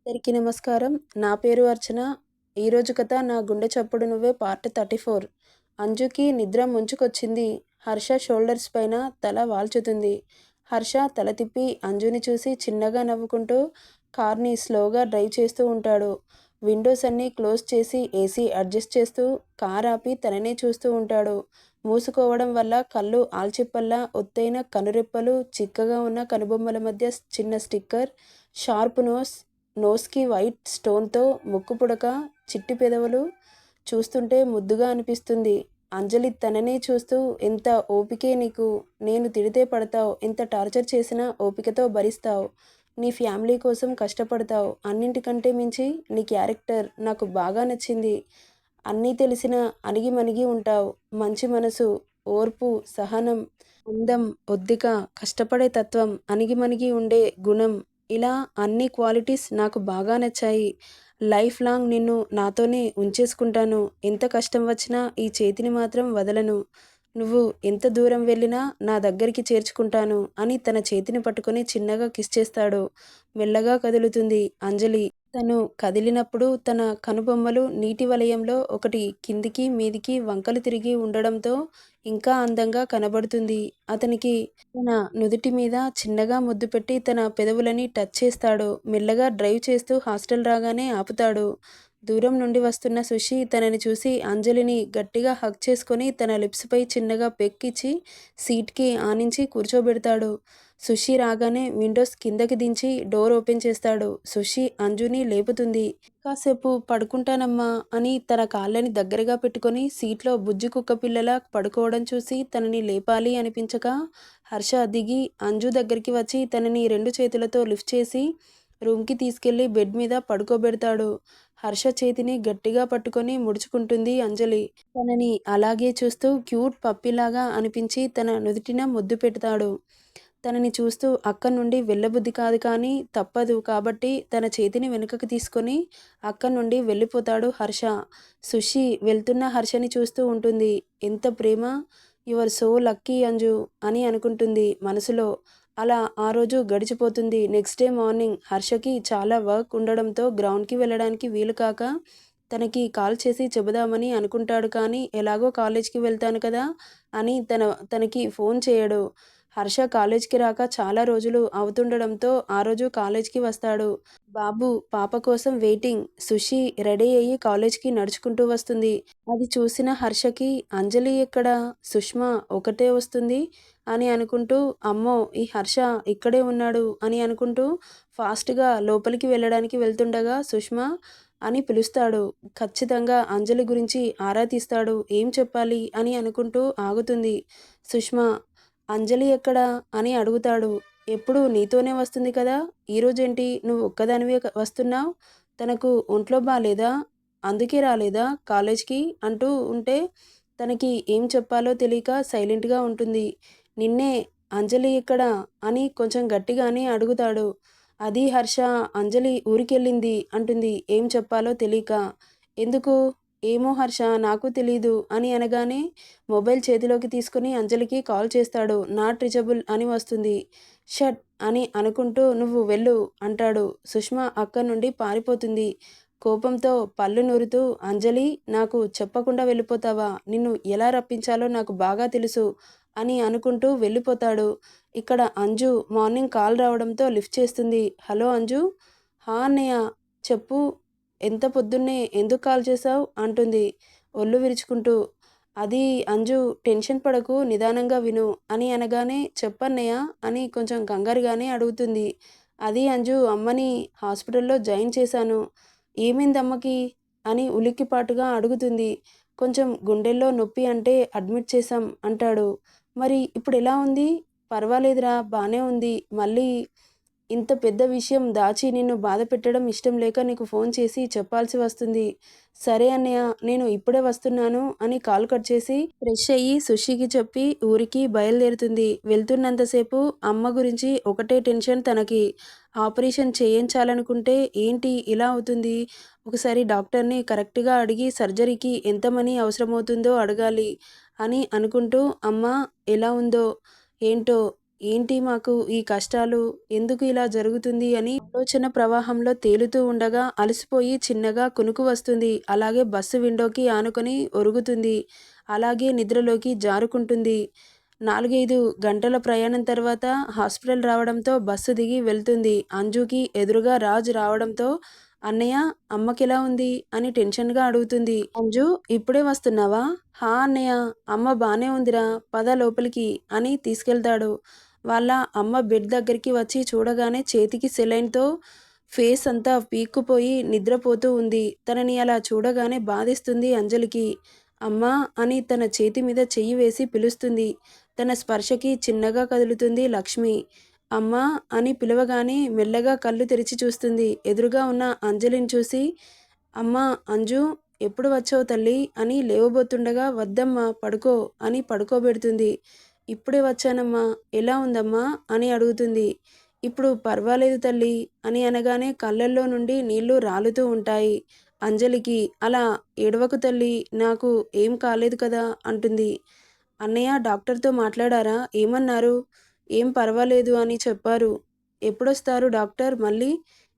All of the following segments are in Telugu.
అందరికీ నమస్కారం. నా పేరు అర్చన. ఈరోజు కథ నా గుండె చప్పుడు నువ్వే పార్ట్ 34. అంజుకి నిద్ర ముంచుకొచ్చింది. హర్ష షోల్డర్స్ పైన తల వాల్చుతుంది. హర్ష తల తిప్పి అంజుని చూసి చిన్నగా నవ్వుకుంటూ కార్ని స్లోగా డ్రైవ్ చేస్తూ ఉంటాడు. విండోస్ అన్నీ క్లోజ్ చేసి ఏసీ అడ్జస్ట్ చేస్తూ కార్ ఆపి తననే చూస్తూ ఉంటాడు. మూసుకోవడం వల్ల కళ్ళు ఆల్చిప్పల్లా ఒత్తైన కనురెప్పలు, చిక్కగా ఉన్న కనుబొమ్మల మధ్య చిన్న స్టిక్కర్, షార్ప్ నోస్‌కి వైట్ స్టోన్‌తో ముక్కు పుడక, చిట్టి పెదవులు చూస్తుంటే ముద్దుగా అనిపిస్తుంది. అంజలి తననే చూస్తూ ఎంత ఓపికే నీకు, నేను తిడితే పడతావు, ఎంత టార్చర్ చేసినా ఓపికతో భరిస్తావు, నీ ఫ్యామిలీ కోసం కష్టపడతావు, అన్నింటికంటే మించి నీ క్యారెక్టర్ నాకు బాగా నచ్చింది. అన్నీ తెలిసినా అణిగిమణిగి ఉంటావు. మంచి మనసు, ఓర్పు, సహనం, అందం, ఒద్దిక, కష్టపడే తత్వం, అణిగిమణిగి ఉండే గుణం, ఇలా అన్ని క్వాలిటీస్ నాకు బాగా నచ్చాయి. లైఫ్ లాంగ్ నిన్ను నాతోనే ఉంచేసుకుంటాను. ఎంత కష్టం వచ్చినా ఈ చేతిని మాత్రం వదలను. నువ్వు ఎంత దూరం వెళ్ళినా నా దగ్గరికి చేర్చుకుంటాను అని తన చేతిని పట్టుకొని చిన్నగా కిస్ చేస్తాడు. మెల్లగా కదులుతుంది అంజలి. తను కదిలినప్పుడు తన కనుబొమ్మలు నీటి వలయంలో ఒకటి కిందికి మీదికి వంకలు తిరిగి ఉండడంతో ఇంకా అందంగా కనబడుతుంది. అతనికి తన నుదిటి మీద చిన్నగా ముద్దు పెట్టి తన పెదవులని టచ్ చేస్తాడు. మెల్లగా డ్రైవ్ చేస్తూ హాస్టల్ రాగానే ఆపుతాడు. దూరం నుండి వస్తున్న సుషి తనని చూసి అంజలిని గట్టిగా హగ్ చేసుకొని తన లిప్స్ పై చిన్నగా పెక్కిచ్చి సీట్కి ఆనించి కూర్చోబెడతాడు. సుషి రాగానే విండోస్ కిందకి దించి డోర్ ఓపెన్ చేస్తాడు. సుషి అంజుని లేపుతుంది. కాసేపు పడుకుంటానమ్మా అని తన కాళ్ళని దగ్గరగా పెట్టుకొని సీట్లో బుజ్జి కుక్క పిల్లలా పడుకోవడం చూసి తనని లేపాలి అనిపించక హర్ష దిగి అంజు దగ్గరికి వచ్చి తనని 2 చేతులతో లిఫ్ట్ చేసి రూమ్కి తీసుకెళ్లి బెడ్ మీద పడుకోబెడతాడు. హర్ష చేతిని గట్టిగా పట్టుకొని ముడుచుకుంటుంది అంజలి. తనని అలాగే చూస్తూ క్యూట్ పప్పిలాగా అనిపించి తన నుదిటిన ముద్దు పెడతాడు. తనని చూస్తూ అక్కడి నుండి వెళ్ళబుద్ధి కాదు కానీ తప్పదు కాబట్టి తన చేతిని వెనుకకు తీసుకొని అక్కడి నుండి వెళ్ళిపోతాడు హర్ష. సుషి వెళ్తున్న హర్షని చూస్తూ ఉంటుంది. ఎంత ప్రేమ! You are so lucky Anju అని అనుకుంటుంది మనసులో. అలా ఆ రోజు గడిచిపోతుంది. నెక్స్ట్ డే మార్నింగ్ హర్షకి చాలా వర్క్ ఉండడంతో గ్రౌండ్కి వెళ్ళడానికి వీలు కాక తనకి కాల్ చేసి చెబుదామని అనుకుంటాడు కానీ ఎలాగో కాలేజ్కి వెళ్తాను కదా అని తనకి ఫోన్ చేయడు. హర్ష కాలేజ్కి రాక చాలా రోజులు అవుతుండడంతో ఆ రోజు కాలేజ్కి వస్తాడు. బాబు పాప కోసం వెయిటింగ్. సుషి రెడీ అయ్యి కాలేజ్కి నడుచుకుంటూ వస్తుంది. అది చూసిన హర్షకి అంజలి ఎక్కడ, సుష్మా ఒకటే వస్తుంది అని అనుకుంటూ అమ్మో ఈ హర్ష ఇక్కడే ఉన్నాడు అని అనుకుంటూ ఫాస్ట్గా లోపలికి వెళ్ళడానికి వెళ్తుండగా సుష్మా అని పిలుస్తాడు. ఖచ్చితంగా అంజలి గురించి ఆరా తీస్తాడు. ఏం చెప్పాలి అని అనుకుంటూ ఆగుతుంది. సుష్మా అంజలి ఎక్కడా అని అడుగుతాడు. ఎప్పుడు నీతోనే వస్తుంది కదా, ఈరోజేంటి నువ్వు ఒక్కదానివే వస్తున్నావు, తనకు ఒంట్లో బాలేదా, అందుకే రాలేదా కాలేజ్కి అంటూ ఉంటే తనకి ఏం చెప్పాలో తెలియక సైలెంట్గా ఉంటుంది. నిన్నే అంజలి ఎక్కడా అని కొంచెం గట్టిగానే అడుగుతాడు. అది హర్ష అంజలి ఊరికెళ్ళింది అంటుంది ఏం చెప్పాలో తెలియక. ఎందుకు? ఏమో హర్ష నాకు తెలీదు అని అనగానే మొబైల్ చేతిలోకి తీసుకుని అంజలికి కాల్ చేస్తాడు. నాట్ రీచబుల్ అని వస్తుంది. షట్ అని అనుకుంటూ నువ్వు వెళ్ళు అంటాడు. సుష్మా అక్కడి నుండి పారిపోతుంది. కోపంతో పళ్ళు నూరుతూ అంజలి నాకు చెప్పకుండా వెళ్ళిపోతావా, నిన్ను ఎలా రప్పించాలో నాకు బాగా తెలుసు అని అనుకుంటూ వెళ్ళిపోతాడు. ఇక్కడ అంజు మార్నింగ్ కాల్ రావడంతో లిఫ్ట్ చేస్తుంది. హలో అంజు. హా అన్నయ్య చెప్పు, ఎంత పొద్దున్నే ఎందుకు కాల్ చేశావు అంటుంది ఒళ్ళు విరుచుకుంటూ. అది అంజు టెన్షన్ పడకు నిదానంగా విను అని అనగానే చెప్పన్నయ్య అని కొంచెం కంగారుగానే అడుగుతుంది. అది అంజు అమ్మని హాస్పిటల్లో జాయిన్ చేశాను. ఏమైంది అమ్మకి అని ఉలిక్కిపాటుగా అడుగుతుంది. కొంచెం గుండెల్లో నొప్పి అంటే అడ్మిట్ చేశాం అంటాడు. మరి ఇప్పుడు ఎలా ఉంది? పర్వాలేదురా బానే ఉంది. మళ్ళీ ఇంత పెద్ద విషయం దాచి నిన్ను బాధ పెట్టడం ఇష్టం లేక నీకు ఫోన్ చేసి చెప్పాల్సి వస్తుంది. సరే అన్నయ్య నేను ఇప్పుడే వస్తున్నాను అని కాల్ కట్ చేసి ఫ్రెష్ అయ్యి సుషికి చెప్పి ఊరికి బయలుదేరుతుంది. వెళ్తున్నంతసేపు అమ్మ గురించి ఒకటే టెన్షన్ తనకి. ఆపరేషన్ చేయించాలనుకుంటే ఏంటి ఇలా అవుతుంది, ఒకసారి డాక్టర్ని కరెక్ట్గా అడిగి సర్జరీకి ఎంత మనీ అవసరమవుతుందో అడగాలి అని అనుకుంటూ అమ్మ ఎలా ఉందో ఏంటో ఏంటి మాకు ఈ కష్టాలు? ఎందుకు ఇలా జరుగుతుంది అని ఆలోచన ప్రవాహంలో తేలుతూ ఉండగా అలసిపోయి చిన్నగా కునుకు వస్తుంది. అలాగే బస్సు విండోకి ఆనుకొని ఒరుగుతుంది. అలాగే నిద్రలోకి జారుకుంటుంది. 4, 5 గంటల ప్రయాణం తర్వాత హాస్పిటల్ రావడంతో బస్సు దిగి వెళ్తుంది. అంజుకి ఎదురుగా రాజ్ రావడంతో "అన్నయ్య, అమ్మకెలా ఉంది?" అని టెన్షన్‌గా అడుగుతుంది. "అంజు, ఇప్పుడే వస్తున్నావా?" "హా అన్నయ్య, అమ్మ బానే ఉందిరా, పద లోపలికి" అని తీసుకెళ్తాడు. వాళ్ళ అమ్మ బెడ్ దగ్గరికి వచ్చి చూడగానే చేతికి సెలైన్‌తో ఫేస్ అంతా పీక్కుపోయి నిద్రపోతూ ఉంది. తనని అలా చూడగానే బాధేస్తుంది అంజలికి. "అమ్మా" అని తన చేతి మీద చెయ్యి వేసి పిలుస్తుంది. తన స్పర్శకి చిన్నగా కదులుతుంది లక్ష్మి. "అమ్మా" అని పిలవగానే మెల్లగా కళ్ళు తెరిచి చూస్తుంది. ఎదురుగా ఉన్న అంజలిని చూసి, "అమ్మా అంజు, ఎప్పుడు వచ్చావు తల్లీ" అని లేవబోతుండగా "వద్దమ్మా, పడుకో" అని పడుకోబెడుతుంది. "ఇప్పుడే వచ్చానమ్మా, ఎలా ఉందమ్మా" అని అడుగుతుంది. "ఇప్పుడు పర్వాలేదు తల్లీ" అని అనగానే కళ్ళల్లో నుండి నీళ్లు రాలుతూ ఉంటాయి అంజలికి. "అలా ఏడవకు తల్లీ, నాకు ఏం కాలేదు కదా" అంటుంది. "అన్నయ్య, డాక్టర్‌తో మాట్లాడారా? ఏమన్నారు?" "ఏం పర్వాలేదు అని చెప్పారు." "ఎప్పుడొస్తారు డాక్టర్ మళ్ళీ?"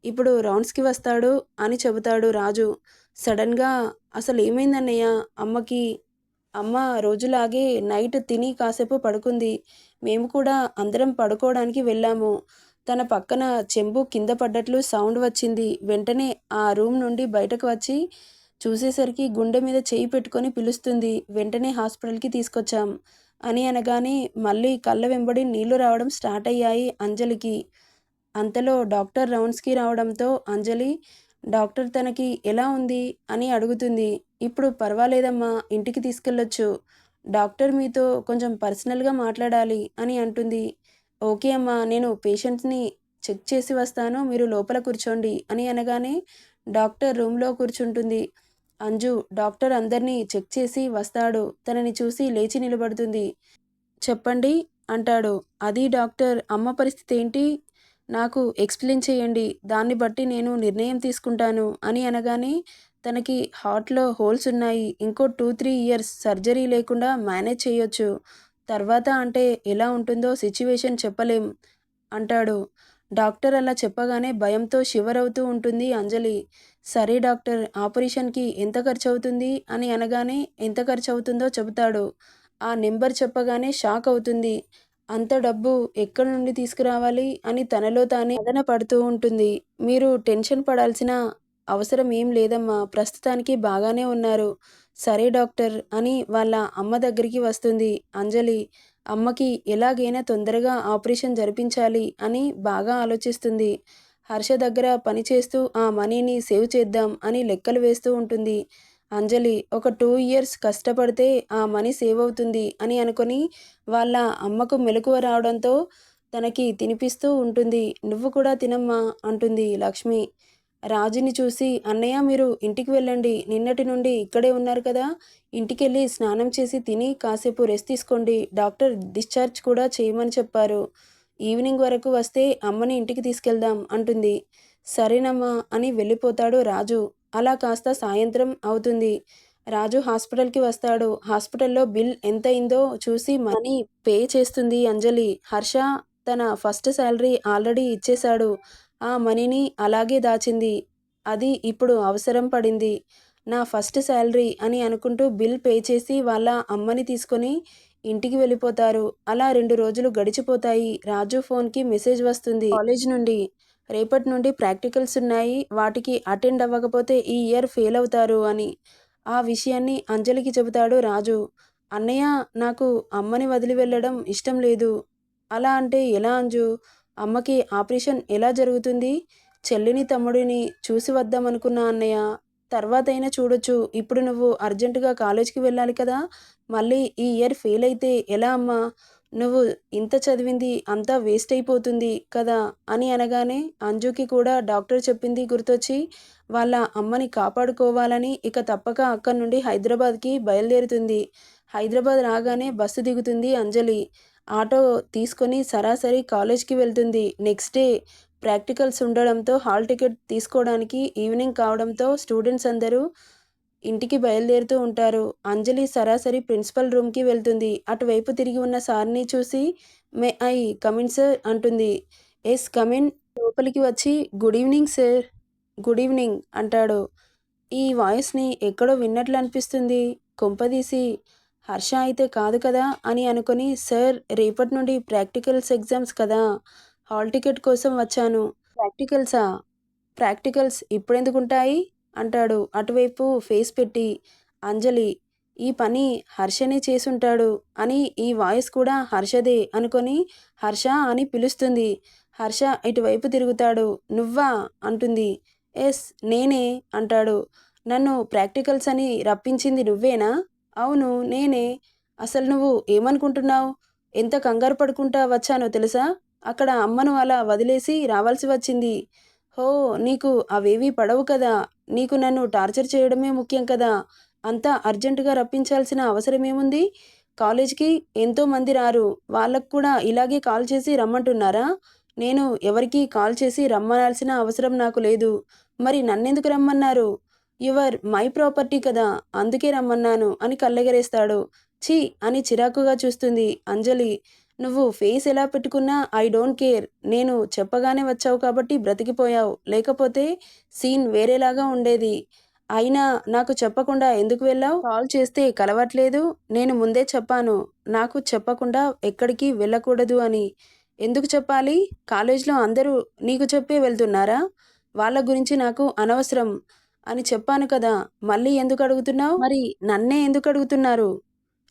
"ఇప్పుడు రౌండ్స్‌కి వస్తాడు" అని చెబుతాడు రాజు. సడన్‌గా "అసలేమైందన్నయ్య అమ్మకి?" "అమ్మ రోజులాగే నైట్ తిని కాసేపు పడుకుంది. మేము కూడా అందరం పడుకోవడానికి వెళ్ళాము. తన పక్కన చెంబు కింద పడ్డట్లు సౌండ్ వచ్చింది. వెంటనే ఆ రూమ్ నుండి బయటకు వచ్చి చూసేసరికి గుండె మీద చెయ్యి పెట్టుకొని పిలుస్తుంది. వెంటనే హాస్పిటల్‌కి తీసుకొచ్చాం" అని అనగానే మళ్ళీ కళ్ళ వెంబడి నీళ్లు రావడం స్టార్ట్ అయ్యాయి అంజలికి. అంతలో డాక్టర్ రౌండ్స్‌కి రావడంతో అంజలి, "డాక్టర్ తనకి ఎలా ఉంది?" అని అడుగుతుంది. "ఇప్పుడు పర్వాలేదమ్మా, ఇంటికి తీసుకెళ్ళొచ్చు. డాక్టర్ మీతో కొంచెం పర్సనల్‌గా మాట్లాడాలి" అని అంటుంది. "ఓకే అమ్మా, నేను పేషెంట్స్‌ని చెక్ చేసి వస్తాను. మీరు లోపల కూర్చోండి" అని అనగానే డాక్టర్ రూమ్‌లో కూర్చుంటుంది. అంజు డాక్టర్ అందరినీ చెక్ చేసి వస్తాడు. తనని చూసి లేచి నిలబడుతుంది. "చెప్పండి" అంటాడు. "అది డాక్టర్, అమ్మ పరిస్థితేంటి? నాకు ఎక్స్‌ప్లెయిన్ చేయండి. దాన్ని బట్టి నేను నిర్ణయం తీసుకుంటాను" అని అనగానే తనకి హార్ట్‌లో హోల్స్ ఉన్నాయి. ఇంకో 2, 3 ఇయర్స్ సర్జరీ లేకుండా మేనేజ్ చేయొచ్చు. తర్వాత అంటే ఎలా ఉంటుందో సిట్యుయేషన్ చెప్పలేం అంటాడు. డాక్టర్ అలా చెప్పగానే భయంతో షివర్ అవుతూ ఉంటుంది అంజలి. "సరే డాక్టర్, ఆపరేషన్‌కి ఎంత ఖర్చవుతుంది" అని అనగానే ఎంత ఖర్చవుతుందో చెబుతాడు. ఆ నెంబర్ చెప్పగానే షాక్ అవుతుంది. అంత డబ్బు ఎక్కడి నుండి తీసుకురావాలి అని తనలో తానే మదన పడుతూ ఉంటుంది. "మీరు టెన్షన్ పడాల్సిన అవసరం ఏం లేదమ్మా, ప్రస్తుతానికి బాగానే ఉన్నారు." "సరే డాక్టర్" అని వాళ్ళ అమ్మ దగ్గరికి వస్తుంది అంజలి. అమ్మకి ఎలాగైనా తొందరగా ఆపరేషన్ జరిపించాలి అని బాగా ఆలోచిస్తుంది. హర్ష దగ్గర పనిచేస్తూ ఆ మనీని సేవ్ చేద్దాం అని లెక్కలు వేస్తూ ఉంటుంది. అంజలి ఒక 2 ఇయర్స్ కష్టపడితే ఆ మనీ సేవ్ అవుతుంది అని అనుకొని వాళ్ళ అమ్మకు మెలకువ రావడంతో తనకి తినిపిస్తూ ఉంటుంది. "నువ్వు కూడా తినమ్మా" అంటుంది లక్ష్మి. రాజుని చూసి, "అన్నయ్య, మీరు ఇంటికి వెళ్ళండి. నిన్నటి నుండి ఇక్కడే ఉన్నారు కదా! ఇంటికెళ్ళి స్నానం చేసి తిని కాసేపు రెస్ట్ తీసుకోండి. డాక్టర్ డిశ్చార్జ్ కూడా చేయమని చెప్పారు. ఈవినింగ్ వరకు వస్తే అమ్మని ఇంటికి తీసుకెళ్దాం" అంటుంది. "సరేనమ్మా" అని వెళ్ళిపోతాడు రాజు. అలా కాస్త సాయంత్రం అవుతుంది. రాజు హాస్పిటల్‌కి వస్తాడు. హాస్పిటల్‌లో బిల్ ఎంతయిందో చూసి మనీ పే చేస్తుంది అంజలి. హర్ష తన ఫస్ట్ సాలరీ ఆల్రెడీ ఇచ్చేశాడు. ఆ మనీని అలాగే దాచింది. అది ఇప్పుడు అవసరం పడింది. "నా ఫస్ట్ సాలరీ" అని అనుకుంటూ బిల్ పే చేసి వాళ్ళ అమ్మని తీసుకొని ఇంటికి వెళ్ళిపోతారు. అలా 2 రోజులు గడిచిపోతాయి. రాజు ఫోన్‌కి మెసేజ్ వస్తుంది కాలేజ్ నుండి. "రేపటి నుండి ప్రాక్టికల్స్ ఉన్నాయి. వాటికి అటెండ్ అవ్వకపోతే ఈ ఇయర్ ఫెయిల్ అవుతారు" అని. ఆ విషయాన్ని అంజలికి చెబుతాడు రాజు. "అన్నయ్య, నాకు అమ్మని వదిలి వెళ్ళడం ఇష్టం లేదు." "అలా అంటే ఎలా అంజు? అమ్మకి ఆపరేషన్ ఎలా జరుగుతుంది?" "చెల్లిని, తమ్ముడిని చూసి వద్దామనుకున్నా అన్నయ్య. తర్వాతైనా చూడొచ్చు. ఇప్పుడు నువ్వు అర్జెంటుగా కాలేజ్‌కి వెళ్ళాలి కదా! మళ్ళీ ఈ ఇయర్ ఫెయిల్ అయితే ఎలా అమ్మా? నువ్వు ఇంత చదివింది అంతా వేస్ట్ అయిపోతుంది కదా!" అని అనగానే అంజుకి కూడా డాక్టర్ చెప్పింది గుర్తొచ్చి వాళ్ళ అమ్మని కాపాడుకోవాలని ఇక తప్పక అక్కడి నుండి హైదరాబాద్‌కి బయలుదేరుతుంది. హైదరాబాద్ రాగానే బస్సు దిగుతుంది అంజలి. ఆటో తీసుకొని సరాసరి కాలేజ్‌కి వెళ్తుంది. నెక్స్ట్ డే ప్రాక్టికల్స్ ఉండడంతో హాల్ టికెట్ తీసుకోవడానికి ఈవినింగ్ కావడంతో స్టూడెంట్స్ అందరూ ఇంటికి బయలుదేరుతూ ఉంటారు. అంజలి సరాసరి ప్రిన్సిపల్ రూమ్‌కి వెళ్తుంది. అటువైపు తిరిగి ఉన్న సార్‌ని చూసి మే ఐ కమిన్ సార్ అంటుంది. Yes come in. లోపలికి వచ్చి good evening sir, good evening అంటాడు. ఈ వాయిస్ని ఎక్కడో విన్నట్లు అనిపిస్తుంది. కొంపదీసి హర్ష అయితే కాదు కదా అని అనుకుని, సార్ రేపటి నుండి ప్రాక్టికల్స్ ఎగ్జామ్స్ కదా, హాల్ టికెట్ కోసం వచ్చాను. ప్రాక్టికల్సా? ప్రాక్టికల్స్ ఇప్పుడెందుకుంటాయి అంటాడు అటువైపు ఫేస్ పెట్టి. అంజలి ఈ పని హర్షనే చేసుంటాడు అని, ఈ వాయిస్ కూడా హర్షదే అనుకొని హర్ష అని పిలుస్తుంది. హర్ష ఇటువైపు తిరుగుతాడు. నువ్వా అంటుంది. ఎస్ నేనే అంటాడు. నన్ను ప్రాక్టికల్స్ అని రప్పించింది నువ్వేనా? అవును నేనే. అసలు నువ్వు ఏమనుకుంటున్నావు? ఎంత కంగారు పడుకుంటా వచ్చానో తెలుసా? అక్కడ అమ్మను అలా వదిలేసి రావాల్సి వచ్చింది. హో నీకు అవేవీ పడవు కదా, నీకు నన్ను టార్చర్ చేయడమే ముఖ్యం కదా, అంతా అర్జెంటుగా రప్పించాల్సిన అవసరమేముంది? కాలేజ్కి ఎంతో మంది రారు, వాళ్ళకు కూడా ఇలాగే కాల్ చేసి రమ్మంటున్నారా? నేను ఎవరికీ కాల్ చేసి రమ్మనాల్సిన అవసరం నాకు లేదు. మరి నన్నెందుకు రమ్మన్నారు? యువర్ మై ప్రాపర్టీ కదా, అందుకే రమ్మన్నాను అని కళ్ళెగరేస్తాడు. ఛీ అని చిరాకుగా చూస్తుంది అంజలి. నువ్వు ఫేస్ ఎలా పెట్టుకున్నా ఐ డోంట్ కేర్. నేను చెప్పగానే వచ్చావు కాబట్టి బ్రతికిపోయావు, లేకపోతే సీన్ వేరేలాగా ఉండేది. అయినా నాకు చెప్పకుండా ఎందుకు వెళ్ళావు? కాల్ చేస్తే కలవట్లేదు. నేను ముందే చెప్పాను నాకు చెప్పకుండా ఎక్కడికి వెళ్ళకూడదు అని. ఎందుకు చెప్పాలి? కాలేజ్లో అందరూ నీకు చెప్పే వెళ్తున్నారా? వాళ్ళ గురించి నాకు అనవసరం అని చెప్పాను కదా, మళ్ళీ ఎందుకు అడుగుతున్నావు? మరి నన్నే ఎందుకు అడుగుతున్నారు?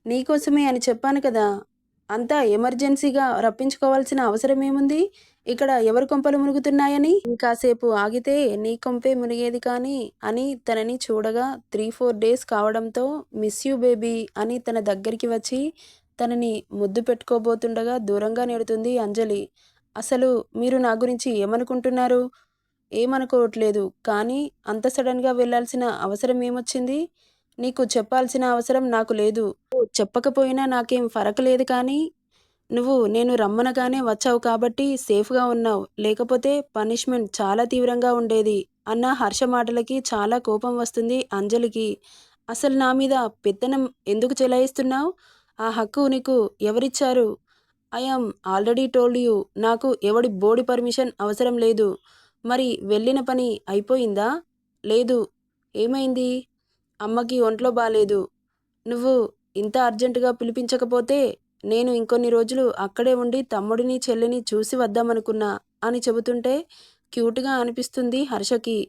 నీకోసమే అని చెప్పాను కదా. అంతా ఎమర్జెన్సీగా రప్పించుకోవాల్సిన అవసరమేముంది? ఇక్కడ ఎవరి కొంపలు మునుగుతున్నాయని? ఇంకాసేపు ఆగితే నీ కొంపే మునిగేది కానీ అని తనని చూడగా 3-4 డేస్ కావడంతో మిస్ యూ బేబీ అని తన దగ్గరికి వచ్చి తనని ముద్దు పెట్టుకోబోతుండగా దూరంగా నెడుతుంది అంజలి. అసలు మీరు నా గురించి ఏమనుకుంటున్నారు? ఏమనుకోవట్లేదు, కానీ అంత సడన్గా వెళ్ళాల్సిన అవసరం ఏమొచ్చింది? నీకు చెప్పాల్సిన అవసరం నాకు లేదు. చెప్పకపోయినా నాకేం ఫరక్ లేదు, కానీ నువ్వు నేను రమ్మనగానే వచ్చావు కాబట్టి సేఫ్గా ఉన్నావు, లేకపోతే పనిష్మెంట్ చాలా తీవ్రంగా ఉండేది అన్న హర్ష మాటలకి చాలా కోపం వస్తుంది అంజలికి. అసలు నా మీద పెత్తనం ఎందుకు చెలాయిస్తున్నావు? ఆ హక్కు నీకు ఎవరిచ్చారు? I am already told you, నాకు ఎవడి బోడి పర్మిషన్ అవసరం లేదు. మరి వెళ్ళిన పని అయిపోయిందా? లేదు. ఏమైంది? అమ్మకి ఒంట్లో బాలేదు. నువ్వు ఇంత అర్జెంటుగా పిలిపించకపోతే నేను ఇంకొన్ని రోజులు అక్కడే ఉండి తమ్ముడిని చెల్లిని చూసి వద్దామనుకున్నా అని చెబుతుంటే క్యూట్గా అనిపిస్తుంది హర్షకి.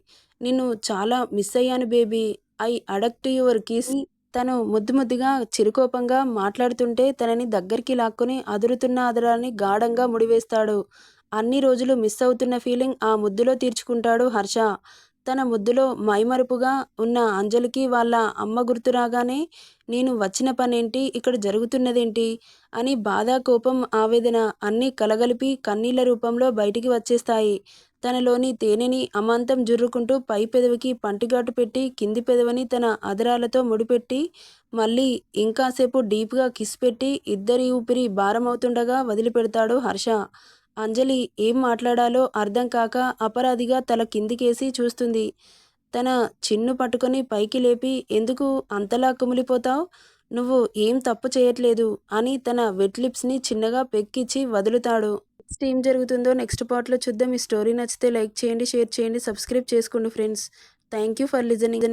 నిన్ను చాలా మిస్ అయ్యాను baby, I addict your kiss. తను ముద్దు ముద్దుగా చిరుకోపంగా మాట్లాడుతుంటే తనని దగ్గరికి లాక్కొని అదురుతున్న అదరాన్ని గాఢంగా ముడివేస్తాడు. అన్ని రోజులు మిస్ అవుతున్న ఫీలింగ్ ఆ ముద్దులో తీర్చుకుంటాడు హర్ష. తన ముద్దులో మైమరుపుగా ఉన్న అంజలికి వాళ్ళ అమ్మ గుర్తు రాగానే నేను వచ్చిన పనేంటి, ఇక్కడ జరుగుతున్నదేంటి అని బాధ, కోపం, ఆవేదన అన్నీ కలగలిపి కన్నీళ్ల రూపంలో బయటికి వచ్చేస్తాయి. తనలోని తేనెని అమాంతం జుర్రుకుంటూ పై పెదవికి పంటిగాటు పెట్టి కింది పెదవిని తన అదరాలతో ముడిపెట్టి మళ్ళీ ఇంకాసేపు డీప్గా కిస్ పెట్టి ఇద్దరి ఊపిరి భారమవుతుండగా వదిలిపెడతాడు హర్ష. అంజలి ఏం మాట్లాడాలో అర్థం కాక అపరాధిగా తల కిందికేసి చూస్తుంది. తన చిన్ను పట్టుకొని పైకి లేపి ఎందుకు అంతలా కుమిలిపోతావు? నువ్వు ఏం తప్పు చేయట్లేదు అని తన వెట్ లిప్స్ని చిన్నగా పెక్కిచ్చి వదులుతాడు. నెక్స్ట్ ఏం జరుగుతుందో నెక్స్ట్ పార్ట్లో చూద్దాం. ఈ స్టోరీ నచ్చితే లైక్ చేయండి, షేర్ చేయండి, సబ్స్క్రైబ్ చేసుకోండి friends. Thank you for listening.